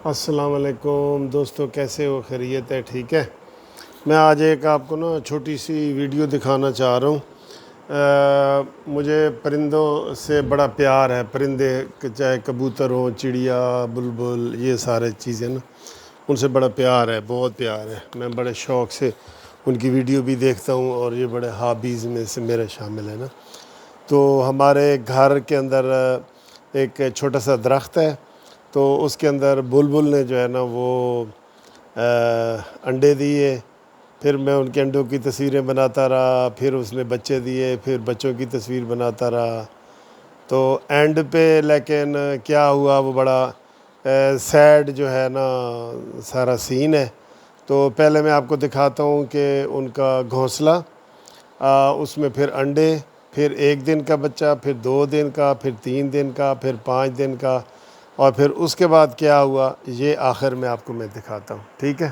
السلام علیکم دوستو، کیسے ہو؟ خیریت ہے؟ ٹھیک ہے۔ میں آج ایک آپ کو چھوٹی سی ویڈیو دکھانا چاہ رہا ہوں۔ مجھے پرندوں سے بڑا پیار ہے، پرندے چاہے کبوتر ہوں، چڑیا، بلبل، یہ سارے چیزیں ان سے بڑا پیار ہے، بہت پیار ہے۔ میں بڑے شوق سے ان کی ویڈیو بھی دیکھتا ہوں اور یہ بڑے ہابیز میں سے میرے شامل ہے تو ہمارے گھر کے اندر ایک چھوٹا سا درخت ہے، تو اس کے اندر بلبل نے جو ہے وہ انڈے دیے۔ پھر میں ان کے انڈوں کی تصویریں بناتا رہا، پھر اس نے بچے دیے، پھر بچوں کی تصویر بناتا رہا۔ تو اینڈ پہ لیکن کیا ہوا، وہ بڑا سیڈ جو ہے سارا سین ہے۔ تو پہلے میں آپ کو دکھاتا ہوں کہ ان کا گھونسلہ، اس میں پھر انڈے، پھر 1 دن کا بچہ، پھر 2 دن کا، پھر 3 دن کا، پھر 5 دن کا، اور پھر اس کے بعد کیا ہوا یہ آخر میں آپ کو میں دکھاتا ہوں، ٹھیک ہے۔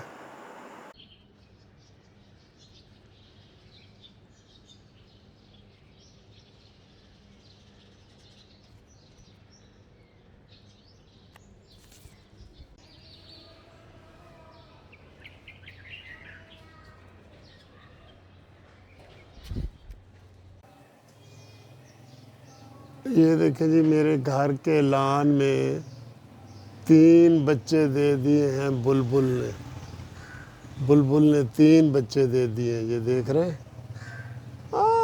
یہ دیکھیں جی، میرے گھر کے لان میں 3 بچے دے دیے ہیں بلبل نے 3 بچے دے دیے، یہ دیکھ رہے ہیں۔ آئے!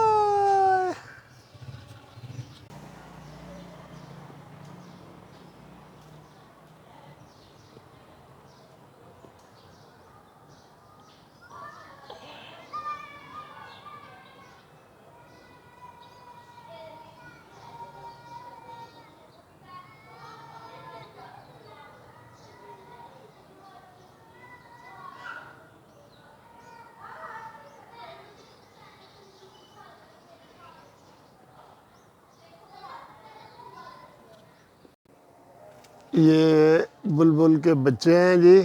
یہ بلبل کے بچے ہیں جی،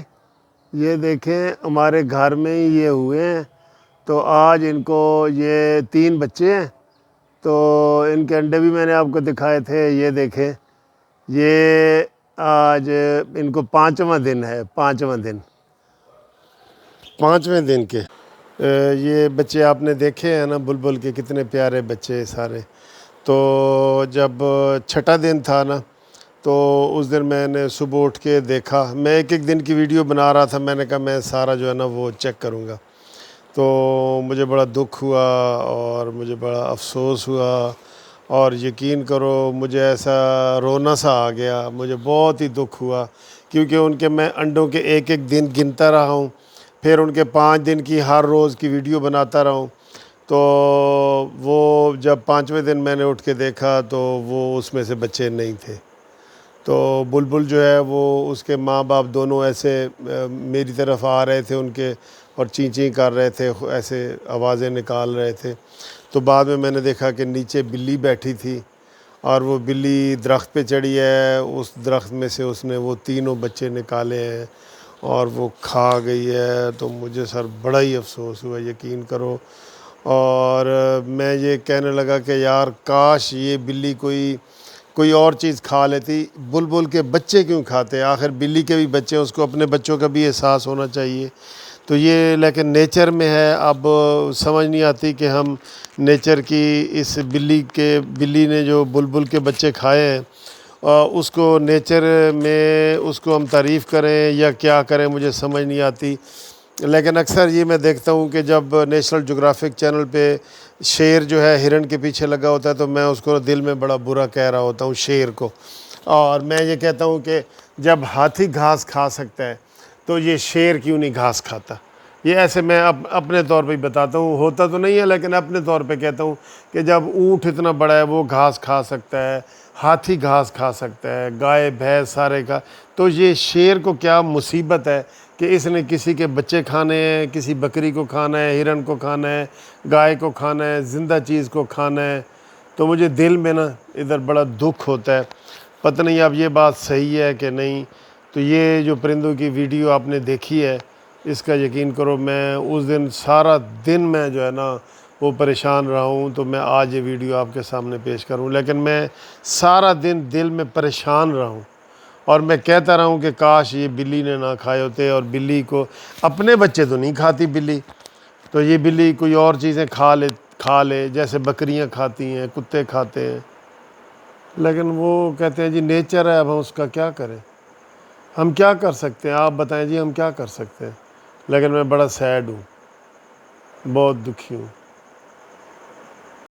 یہ دیکھیں ہمارے گھر میں ہی یہ ہوئے ہیں۔ تو آج ان کو یہ 3 بچے ہیں، تو ان کے انڈے بھی میں نے آپ کو دکھائے تھے۔ یہ دیکھیں، یہ آج ان کو 5واں دن ہے، 5ویں دن کے یہ بچے آپ نے دیکھے ہیں بلبل کے، کتنے پیارے بچے سارے۔ تو جب 6واں دن تھا تو اس دن میں نے صبح اٹھ کے دیکھا، میں ایک دن کی ویڈیو بنا رہا تھا، میں نے کہا میں سارا جو ہے وہ چیک کروں گا۔ تو مجھے بڑا دکھ ہوا اور مجھے بڑا افسوس ہوا، اور یقین کرو مجھے ایسا رونا سا آ گیا، مجھے بہت ہی دکھ ہوا، کیونکہ ان کے میں انڈوں کے ایک دن گنتا رہا ہوں، پھر ان کے 5 دن کی ہر روز کی ویڈیو بناتا رہا ہوں۔ تو وہ جب 5ویں دن میں نے اٹھ کے دیکھا تو وہ اس میں سے بچے نہیں تھے۔ تو بلبل جو ہے وہ اس کے ماں باپ دونوں ایسے میری طرف آ رہے تھے ان کے، اور چیں چیں کر رہے تھے، ایسے آوازیں نکال رہے تھے۔ تو بعد میں نے دیکھا کہ نیچے بلی بیٹھی تھی، اور وہ بلی درخت پہ چڑھی ہے، اس درخت میں سے اس نے وہ 3 بچے نکالے ہیں اور وہ کھا گئی ہے۔ تو مجھے بڑا ہی افسوس ہوا، یقین کرو۔ اور میں یہ کہنے لگا کہ یار کاش یہ بلی کوئی اور چیز کھا لیتی، بلبل کے بچے کیوں کھاتے؟ آخر بلی کے بھی بچے، اس کو اپنے بچوں کا بھی احساس ہونا چاہیے۔ تو یہ لیکن نیچر میں ہے، اب سمجھ نہیں آتی کہ ہم نیچر کی اس بلی نے جو بلبل کے بچے کھائے ہیں، اس کو نیچر میں اس کو ہم تعریف کریں یا کیا کریں، مجھے سمجھ نہیں آتی۔ لیکن اکثر یہ میں دیکھتا ہوں کہ جب نیشنل جغرافک چینل پہ شیر جو ہے ہرن کے پیچھے لگا ہوتا ہے، تو میں اس کو دل میں بڑا برا کہہ رہا ہوتا ہوں شیر کو، اور میں یہ کہتا ہوں کہ جب ہاتھی گھاس کھا سکتا ہے تو یہ شیر کیوں نہیں گھاس کھاتا؟ یہ ایسے میں اپنے طور پہ ہی بتاتا ہوں، ہوتا تو نہیں ہے لیکن اپنے طور پہ کہتا ہوں کہ جب اونٹ اتنا بڑا ہے وہ گھاس کھا سکتا ہے، ہاتھی گھاس کھا سکتا ہے، گائے بھینس سارے کا، تو یہ شیر کو کیا مصیبت ہے کہ اس نے کسی کے بچے کھانے ہیں، کسی بکری کو کھانا ہے، ہرن کو کھانا ہے، گائے کو کھانا ہے، زندہ چیز کو کھانا ہے۔ تو مجھے دل میں ادھر بڑا دکھ ہوتا ہے، پتہ نہیں اب یہ بات صحیح ہے کہ نہیں۔ تو یہ جو پرندوں کی ویڈیو آپ نے دیکھی ہے، اس کا یقین کرو میں اس دن سارا دن میں جو ہے وہ پریشان رہا ہوں، تو میں آج یہ ویڈیو آپ کے سامنے پیش کروں، لیکن میں سارا دن دل میں پریشان رہا ہوں، اور میں کہتا رہا ہوں کہ کاش یہ بلی نے نہ کھائے ہوتے، اور بلی کو اپنے بچے تو نہیں کھاتی بلی، تو یہ بلی کوئی اور چیزیں کھا لے جیسے بکریاں کھاتی ہیں، کتے کھاتے ہیں، لیکن وہ کہتے ہیں جی نیچر ہے، اب ہم اس کا کیا کریں، ہم کیا کر سکتے ہیں، آپ بتائیں جی ہم کیا کر سکتے ہیں۔ لیکن میں بڑا سیڈ ہوں، بہت دکھی ہوں۔